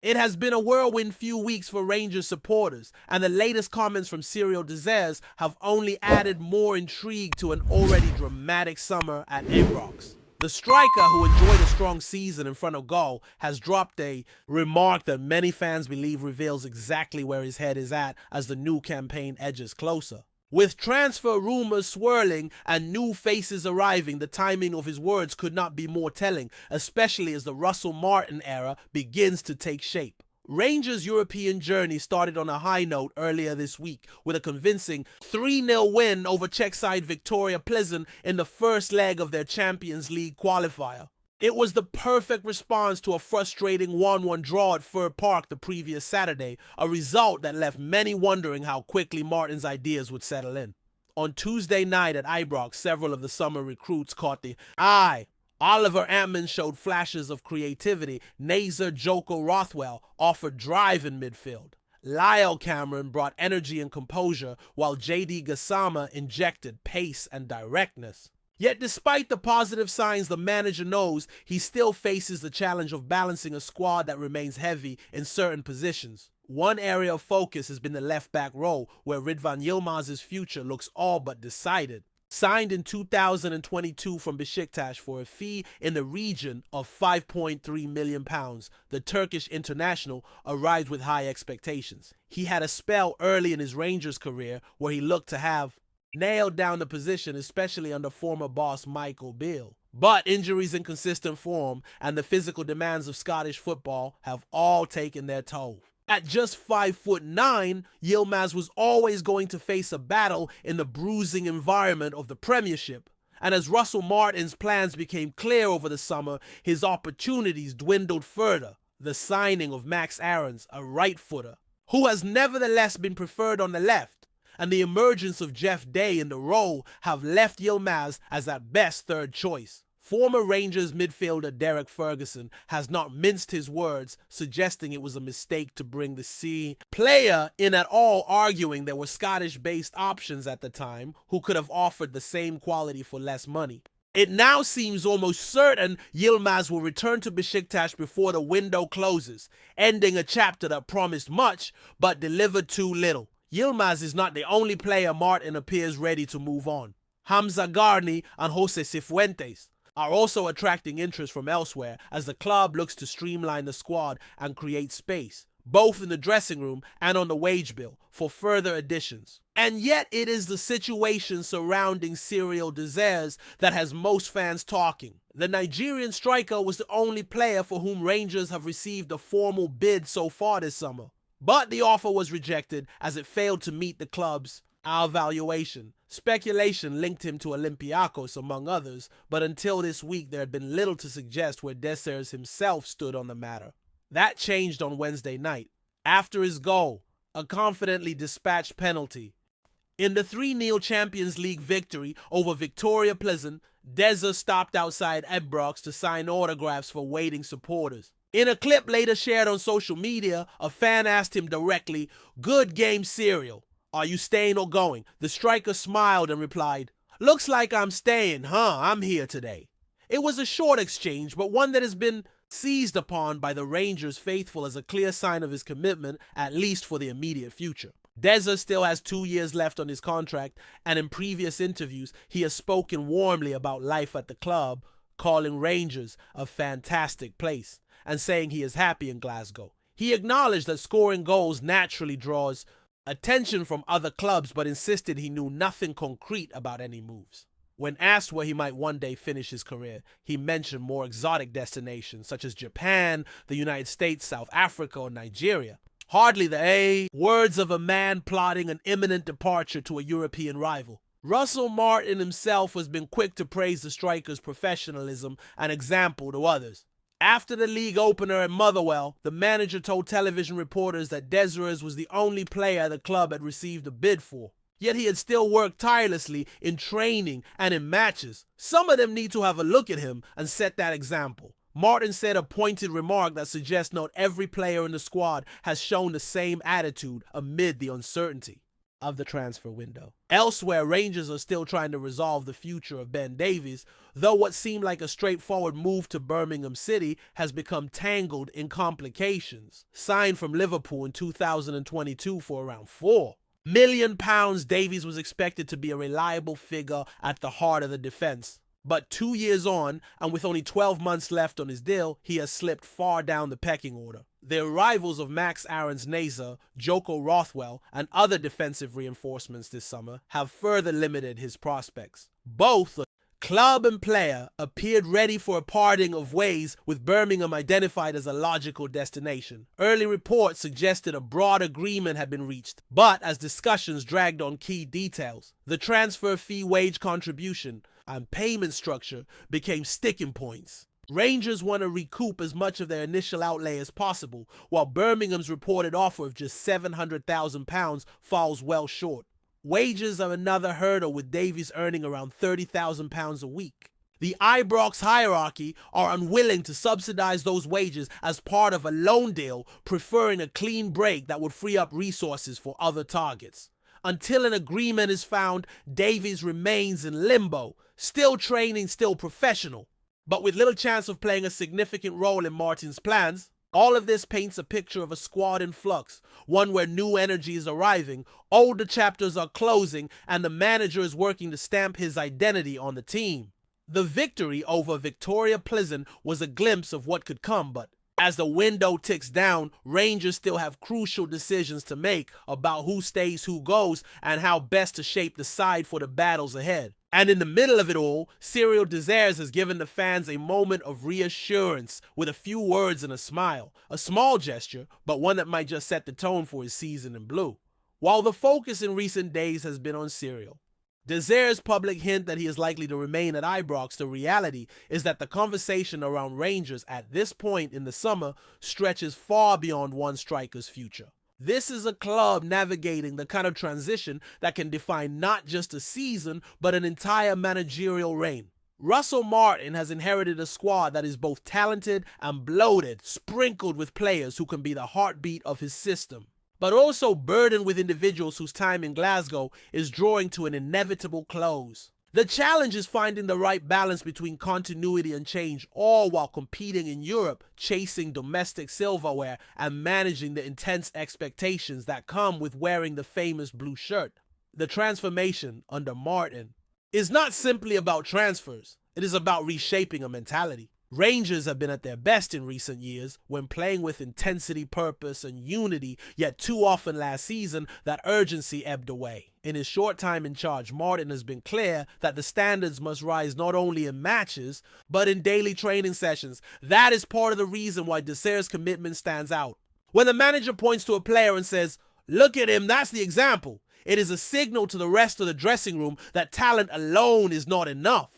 It has been a whirlwind few weeks for Rangers supporters, and the latest comments from Cyril Desires have only added more intrigue to an already dramatic summer at Ibrox. The striker, who enjoyed a strong season in front of goal, has dropped a remark that many fans believe reveals exactly where his head is at as the new campaign edges closer. With transfer rumors swirling and new faces arriving, the timing of his words could not be more telling, especially as the Russell Martin era begins to take shape. Rangers' European journey started on a high note earlier this week with a convincing 3-0 win over Czech side Victoria Plzeň in the first leg of their Champions League qualifier. It was the perfect response to a frustrating 1-1 draw at Fir Park the previous Saturday, a result that left many wondering how quickly Martin's ideas would settle in. On Tuesday night at Ibrox, several of the summer recruits caught the eye. Oliver Antman showed flashes of creativity. Nazar Joko Rothwell offered drive in midfield. Lyle Cameron brought energy and composure, while JD Gassama injected pace and directness. Yet despite the positive signs, the manager knows he still faces the challenge of balancing a squad that remains heavy in certain positions. One area of focus has been the left-back role, where Ridvan Yilmaz's future looks all but decided. Signed in 2022 from Besiktas for a fee in the region of £5.3 million, the Turkish international arrived with high expectations. He had a spell early in his Rangers career where he looked to have nailed down the position, especially under former boss Michael Beale. But injuries, inconsistent form, and the physical demands of Scottish football have all taken their toll. At just 5'9", Yilmaz was always going to face a battle in the bruising environment of the Premiership. And as Russell Martin's plans became clear over the summer, his opportunities dwindled further. The signing of Max Aarons, a right-footer, who has nevertheless been preferred on the left, and the emergence of Jeff Day in the role have left Yilmaz as at best third choice. Former Rangers midfielder Derek Ferguson has not minced his words, suggesting it was a mistake to bring the C player in at all, arguing there were Scottish-based options at the time who could have offered the same quality for less money. It now seems almost certain Yilmaz will return to Besiktas before the window closes, ending a chapter that promised much but delivered too little. Yilmaz is not the only player Martin appears ready to move on. Hamza Garni and Jose Cifuentes are also attracting interest from elsewhere as the club looks to streamline the squad and create space, both in the dressing room and on the wage bill, for further additions. And yet it is the situation surrounding Cyril Desires that has most fans talking. The Nigerian striker was the only player for whom Rangers have received a formal bid so far this summer. But the offer was rejected as it failed to meet the club's valuation. Speculation linked him to Olympiacos, among others, but until this week there had been little to suggest where Desires himself stood on the matter. That changed on Wednesday night. After his goal, a confidently dispatched penalty. In the 3-0 Champions League victory over Victoria Plzeň, Desires stopped outside Ibrox to sign autographs for waiting supporters. In a clip later shared on social media, a fan asked him directly, "Good game, Cyril. Are you staying or going?" The striker smiled and replied, "Looks like I'm staying, huh? I'm here today." It was a short exchange, but one that has been seized upon by the Rangers faithful as a clear sign of his commitment, at least for the immediate future. Desires still has 2 years left on his contract, and in previous interviews, he has spoken warmly about life at the club, calling Rangers a fantastic place, and saying he is happy in Glasgow. He acknowledged that scoring goals naturally draws attention from other clubs, but insisted he knew nothing concrete about any moves. When asked where he might one day finish his career, he mentioned more exotic destinations such as Japan, the United States, South Africa, or Nigeria. Hardly the words of a man plotting an imminent departure to a European rival. Russell Martin himself has been quick to praise the striker's professionalism and example to others. After the league opener at Motherwell, the manager told television reporters that Desires was the only player the club had received a bid for. Yet he had still worked tirelessly in training and in matches. Some of them need to have a look at him and set that example. Martin said a pointed remark that suggests not every player in the squad has shown the same attitude amid the uncertainty. of the transfer window. Elsewhere, Rangers are still trying to resolve the future of Ben Davies, though what seemed like a straightforward move to Birmingham City has become tangled in complications. Signed from Liverpool in 2022 for around £4 million, Davies was expected to be a reliable figure at the heart of the defence. But 2 years on, and with only 12 months left on his deal, he has slipped far down the pecking order. The arrivals of Max Aarons-Nazer, Joko Rothwell, and other defensive reinforcements this summer have further limited his prospects. Both club and player appeared ready for a parting of ways, with Birmingham identified as a logical destination. Early reports suggested a broad agreement had been reached, but as discussions dragged on key details, the transfer fee, wage contribution, and payment structure became sticking points. Rangers want to recoup as much of their initial outlay as possible, while Birmingham's reported offer of just £700,000 falls well short. Wages are another hurdle, with Davies earning around £30,000 a week. The Ibrox hierarchy are unwilling to subsidise those wages as part of a loan deal, preferring a clean break that would free up resources for other targets. Until an agreement is found, Davies remains in limbo, still training, still professional, but with little chance of playing a significant role in Martin's plans. All of this paints a picture of a squad in flux, one where new energy is arriving, older chapters are closing, and the manager is working to stamp his identity on the team. The victory over Victoria Pleasant was a glimpse of what could come, but as the window ticks down, Rangers still have crucial decisions to make about who stays, who goes, and how best to shape the side for the battles ahead. And in the middle of it all, Cyril Desires has given the fans a moment of reassurance with a few words and a smile. A small gesture, but one that might just set the tone for his season in blue. While the focus in recent days has been on Cyril, Desires' public hint that he is likely to remain at Ibrox, the reality is that the conversation around Rangers at this point in the summer stretches far beyond one striker's future. This is a club navigating the kind of transition that can define not just a season, but an entire managerial reign. Russell Martin has inherited a squad that is both talented and bloated, sprinkled with players who can be the heartbeat of his system, but also burdened with individuals whose time in Glasgow is drawing to an inevitable close. The challenge is finding the right balance between continuity and change, all while competing in Europe, chasing domestic silverware, and managing the intense expectations that come with wearing the famous blue shirt. The transformation under Martin is not simply about transfers, it is about reshaping a mentality. Rangers have been at their best in recent years when playing with intensity, purpose, and unity, yet too often last season that urgency ebbed away. In his short time in charge, Martin has been clear that the standards must rise not only in matches, but in daily training sessions. That is part of the reason why Desires' commitment stands out. When the manager points to a player and says, "Look at him, that's the example," it is a signal to the rest of the dressing room that talent alone is not enough.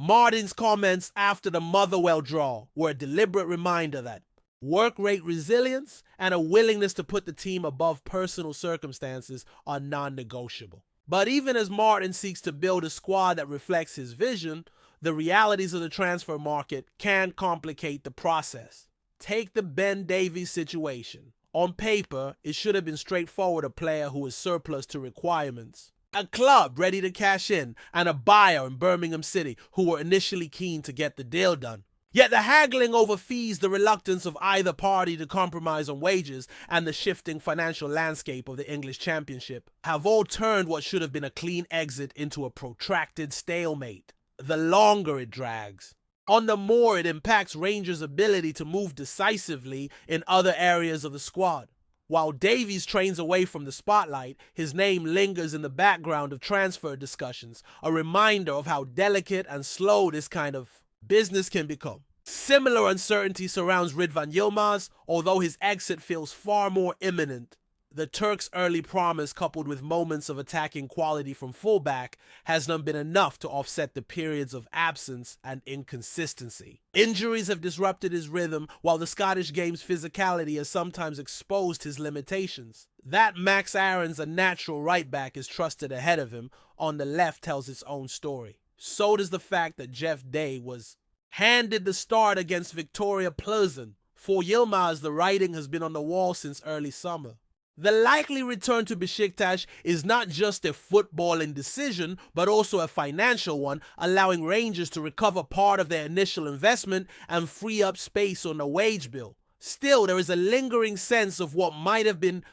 Martin's comments after the Motherwell draw were a deliberate reminder that work rate resilience and a willingness to put the team above personal circumstances are non-negotiable. But even as Martin seeks to build a squad that reflects his vision, the realities of the transfer market can complicate the process. Take the Ben Davies situation. On paper, it should have been straightforward: a player who is surplus to requirements, a club ready to cash in, and a buyer in Birmingham City who were initially keen to get the deal done. Yet the haggling over fees, the reluctance of either party to compromise on wages, and the shifting financial landscape of the English Championship have all turned what should have been a clean exit into a protracted stalemate. The longer it drags, on the more it impacts Rangers' ability to move decisively in other areas of the squad. While Davies trains away from the spotlight, his name lingers in the background of transfer discussions, a reminder of how delicate and slow this kind of business can become. Similar uncertainty surrounds Ridvan Yilmaz, although his exit feels far more imminent. The Turk's early promise, coupled with moments of attacking quality from fullback, has not been enough to offset the periods of absence and inconsistency. Injuries have disrupted his rhythm, while the Scottish game's physicality has sometimes exposed his limitations. That Max Aarons, a natural right-back, is trusted ahead of him on the left tells its own story. So does the fact that Jeff Day was handed the start against Victoria Pleasant. For Yilmaz, the writing has been on the wall since early summer. The likely return to Besiktas is not just a footballing decision, but also a financial one, allowing Rangers to recover part of their initial investment and free up space on the wage bill. Still, there is a lingering sense of what might have been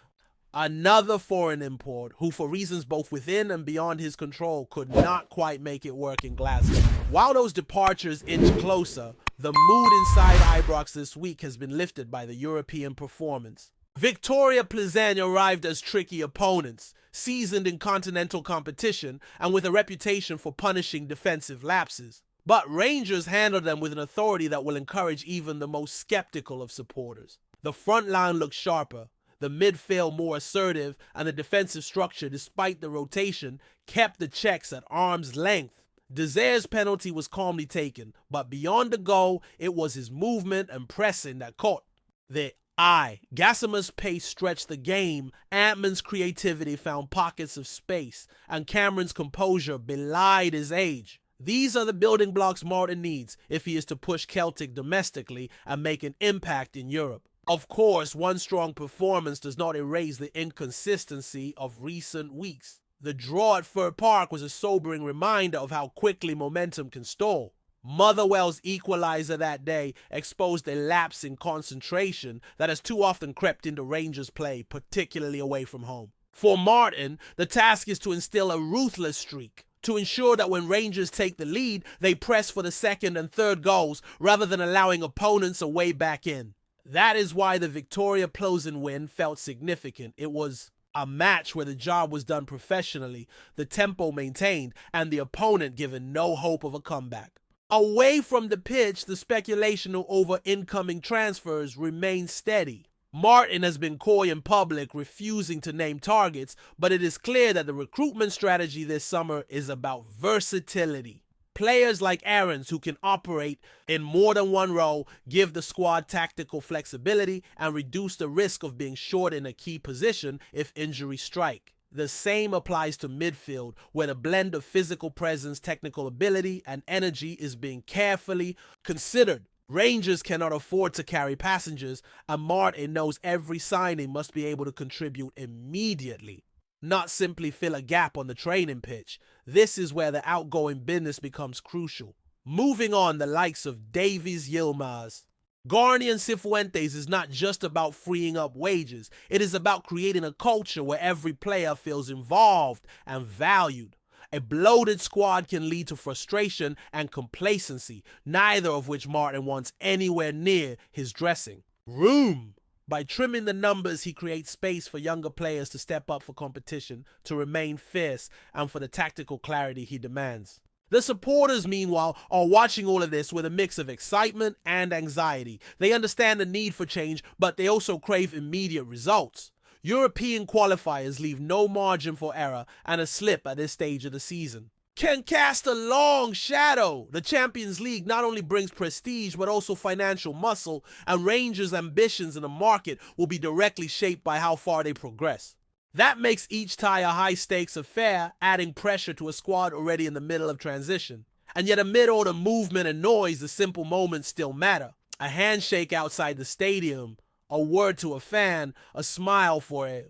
another foreign import who, for reasons both within and beyond his control, could not quite make it work in Glasgow. While those departures inch closer, the mood inside Ibrox this week has been lifted by the European performance. Victoria Plzen arrived as tricky opponents, seasoned in continental competition and with a reputation for punishing defensive lapses. But Rangers handled them with an authority that will encourage even the most skeptical of supporters. The front line looked sharper, the midfield more assertive, and the defensive structure, despite the rotation, kept the checks at arm's length. Dezere's penalty was calmly taken, but beyond the goal, it was his movement and pressing that caught the eye. Gassama's pace stretched the game, Antman's creativity found pockets of space, and Cameron's composure belied his age. These are the building blocks Martin needs if he is to push Celtic domestically and make an impact in Europe. Of course, one strong performance does not erase the inconsistency of recent weeks. The draw at Fir Park was a sobering reminder of how quickly momentum can stall. Motherwell's equalizer that day exposed a lapse in concentration that has too often crept into Rangers' play, particularly away from home. For Martin, the task is to instill a ruthless streak, to ensure that when Rangers take the lead, they press for the second and third goals rather than allowing opponents a way back in. That is why the Victoria Plzen win felt significant. It was a match where the job was done professionally, the tempo maintained, and the opponent given no hope of a comeback. Away from the pitch, the speculation over incoming transfers remains steady. Martin has been coy in public, refusing to name targets, but it is clear that the recruitment strategy this summer is about versatility. Players like Aarons, who can operate in more than one role, give the squad tactical flexibility and reduce the risk of being short in a key position if injuries strike. The same applies to midfield, where the blend of physical presence, technical ability, and energy is being carefully considered. Rangers cannot afford to carry passengers, and Martin knows every signing must be able to contribute immediately, not simply fill a gap on the training pitch. This is where the outgoing business becomes crucial. Moving on, the likes of Davies Yilmaz. Garni and Cifuentes is not just about freeing up wages. It is about creating a culture where every player feels involved and valued. A bloated squad can lead to frustration and complacency, neither of which Martin wants anywhere near his dressing room. By trimming the numbers, he creates space for younger players to step up for competition, to remain fierce, and for the tactical clarity he demands. The supporters, meanwhile, are watching all of this with a mix of excitement and anxiety. They understand the need for change, but they also crave immediate results. European qualifiers leave no margin for error, and a slip at this stage of the season can cast a long shadow. The Champions League not only brings prestige, but also financial muscle, and Rangers' ambitions in the market will be directly shaped by how far they progress. That makes each tie a high-stakes affair, adding pressure to a squad already in the middle of transition. And yet amid all the movement and noise, the simple moments still matter. A handshake outside the stadium, a word to a fan, a smile for a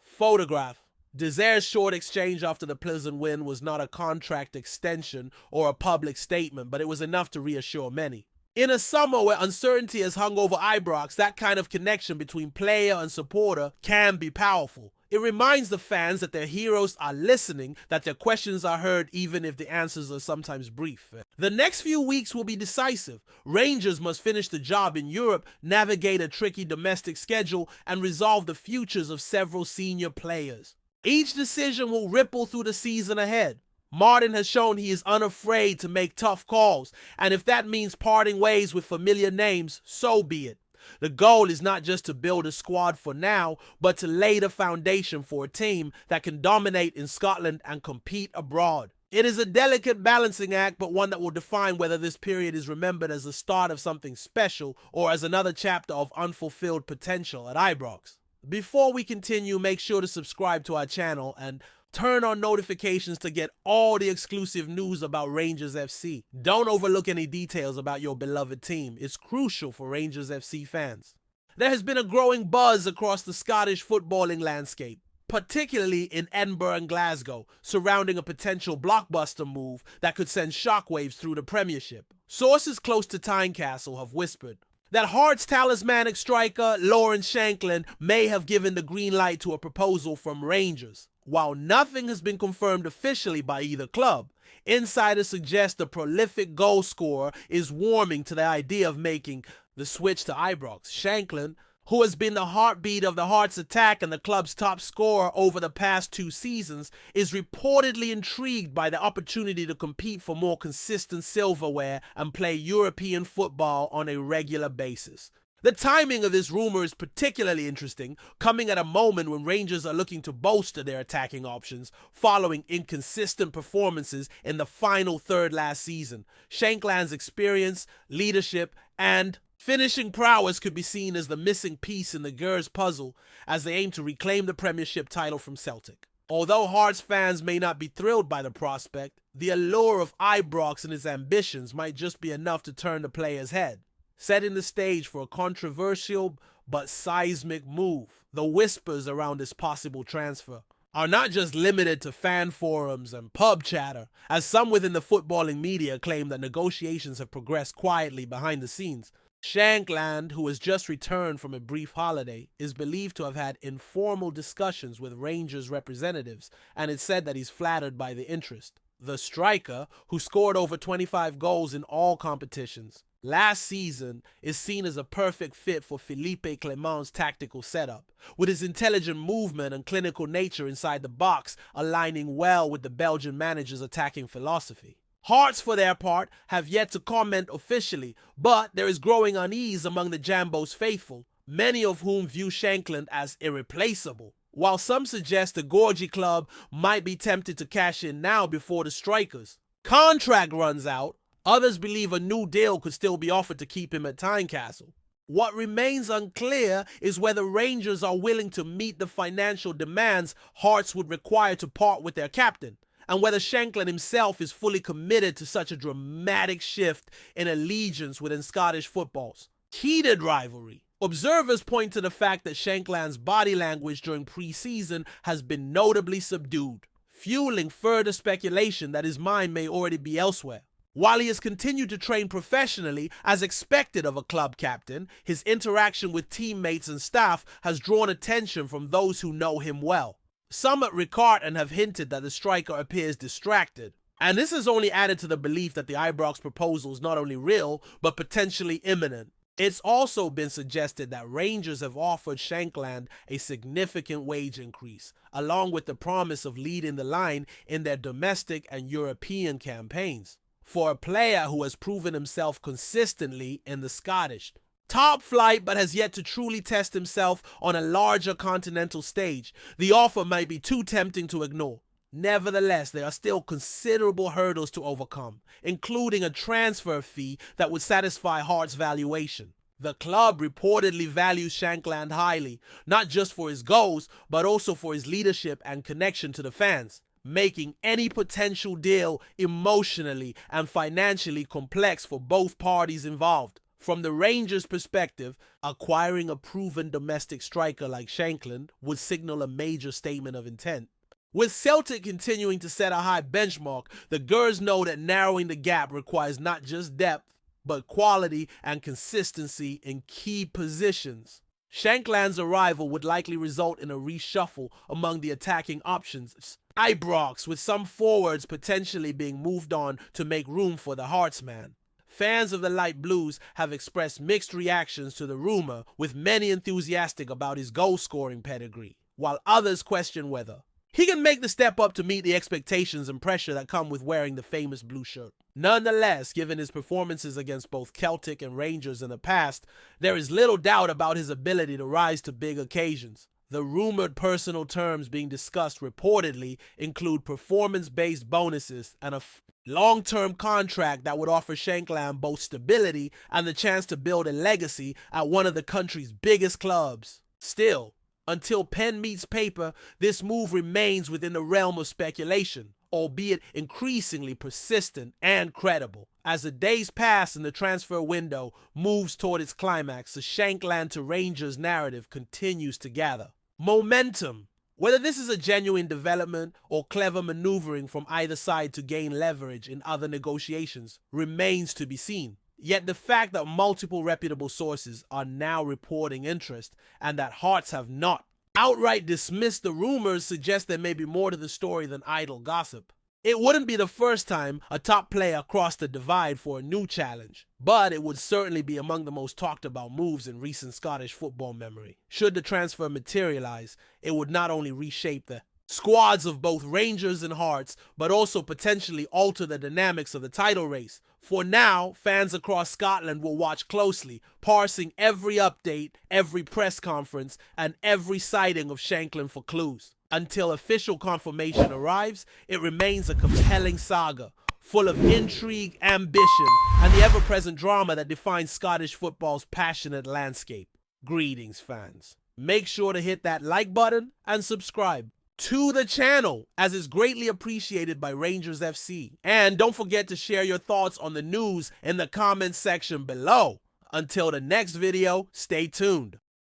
photograph. Dezere's short exchange after the Plzen win was not a contract extension or a public statement, but it was enough to reassure many. In a summer where uncertainty has hung over Ibrox, that kind of connection between player and supporter can be powerful. It reminds the fans that their heroes are listening, that their questions are heard even if the answers are sometimes brief. The next few weeks will be decisive. Rangers must finish the job in Europe, navigate a tricky domestic schedule, and resolve the futures of several senior players. Each decision will ripple through the season ahead. Martin has shown he is unafraid to make tough calls, and if that means parting ways with familiar names, so be it. The goal is not just to build a squad for now, but to lay the foundation for a team that can dominate in Scotland and compete abroad. It is a delicate balancing act, but one that will define whether this period is remembered as the start of something special or as another chapter of unfulfilled potential at Ibrox. Before we continue, make sure to subscribe to our channel and turn on notifications to get all the exclusive news about Rangers FC. Don't overlook any details about your beloved team. It's crucial for Rangers FC fans. There has been a growing buzz across the Scottish footballing landscape, particularly in Edinburgh and Glasgow, surrounding a potential blockbuster move that could send shockwaves through the Premiership. Sources close to Tynecastle have whispered that Hearts talismanic striker Lawrence Shankland may have given the green light to a proposal from Rangers. While nothing has been confirmed officially by either club, insiders suggest the prolific goal scorer is warming to the idea of making the switch to Ibrox. Shankland, who has been the heartbeat of the Hearts attack and the club's top scorer over the past 2 seasons, is reportedly intrigued by the opportunity to compete for more consistent silverware and play European football on a regular basis. The timing of this rumor is particularly interesting, coming at a moment when Rangers are looking to bolster their attacking options following inconsistent performances in the final third last season. Shankland's experience, leadership, and finishing prowess could be seen as the missing piece in the Gers puzzle as they aim to reclaim the Premiership title from Celtic. Although Hearts fans may not be thrilled by the prospect, the allure of Ibrox and his ambitions might just be enough to turn the player's head, setting the stage for a controversial but seismic move. The whispers around this possible transfer are not just limited to fan forums and pub chatter, as some within the footballing media claim that negotiations have progressed quietly behind the scenes. Shankland, who has just returned from a brief holiday, is believed to have had informal discussions with Rangers representatives, and it's said that he's flattered by the interest. The striker, who scored over 25 goals in all competitions last season, is seen as a perfect fit for Philippe Clement's tactical setup, with his intelligent movement and clinical nature inside the box aligning well with the Belgian manager's attacking philosophy. Hearts, for their part, have yet to comment officially, but there is growing unease among the Jambos faithful, many of whom view Shankland as irreplaceable. While some suggest the Gorgie club might be tempted to cash in now before the striker's contract runs out, others believe a new deal could still be offered to keep him at Tynecastle. What remains unclear is whether Rangers are willing to meet the financial demands Hearts would require to part with their captain, and whether Shankland himself is fully committed to such a dramatic shift in allegiance within Scottish football's heated rivalry. Observers point to the fact that Shankland's body language during pre-season has been notably subdued, fueling further speculation that his mind may already be elsewhere. While he has continued to train professionally as expected of a club captain, his interaction with teammates and staff has drawn attention from those who know him well. Some at Riccarton have hinted that the striker appears distracted, and this has only added to the belief that the Ibrox proposal is not only real, but potentially imminent. It's also been suggested that Rangers have offered Shankland a significant wage increase, along with the promise of leading the line in their domestic and European campaigns. For a player who has proven himself consistently in the Scottish top flight but has yet to truly test himself on a larger continental stage, the offer might be too tempting to ignore. Nevertheless, there are still considerable hurdles to overcome, including a transfer fee that would satisfy Hearts' valuation. The club reportedly values Shankland highly, not just for his goals, but also for his leadership and connection to the fans, making any potential deal emotionally and financially complex for both parties involved. From the Rangers' perspective, acquiring a proven domestic striker like Shankland would signal a major statement of intent. With Celtic continuing to set a high benchmark, the Gers know that narrowing the gap requires not just depth, but quality and consistency in key positions. Shankland's arrival would likely result in a reshuffle among the attacking options. Ibrox, with some forwards potentially being moved on to make room for the Heartsman. Fans of the Light Blues have expressed mixed reactions to the rumor, with many enthusiastic about his goal-scoring pedigree, while others question whether he can make the step up to meet the expectations and pressure that come with wearing the famous blue shirt. Nonetheless, given his performances against both Celtic and Rangers in the past, there is little doubt about his ability to rise to big occasions. The rumored personal terms being discussed reportedly include performance-based bonuses and a long-term contract that would offer Shankland both stability and the chance to build a legacy at one of the country's biggest clubs. Still, until pen meets paper, this move remains within the realm of speculation. albeit increasingly persistent and credible. As the days pass and the transfer window moves toward its climax, the Shankland to Rangers narrative continues to gather momentum. Whether this is a genuine development or clever maneuvering from either side to gain leverage in other negotiations remains to be seen. Yet the fact that multiple reputable sources are now reporting interest and that Hearts have not outright dismissed the rumors suggests there may be more to the story than idle gossip. It wouldn't be the first time a top player crossed the divide for a new challenge, but it would certainly be among the most talked about moves in recent Scottish football memory. Should the transfer materialize, it would not only reshape the squads of both Rangers and Hearts, but also potentially alter the dynamics of the title race. For now, fans across Scotland will watch closely, parsing every update, every press conference, and every sighting of Shankland for clues. Until official confirmation arrives, it remains a compelling saga, full of intrigue, ambition, and the ever-present drama that defines Scottish football's passionate landscape. Greetings, fans. Make sure to hit that like button and subscribe to the channel, as is greatly appreciated by Rangers FC. And don't forget to share your thoughts on the news in the comments section below. Until the next video, stay tuned.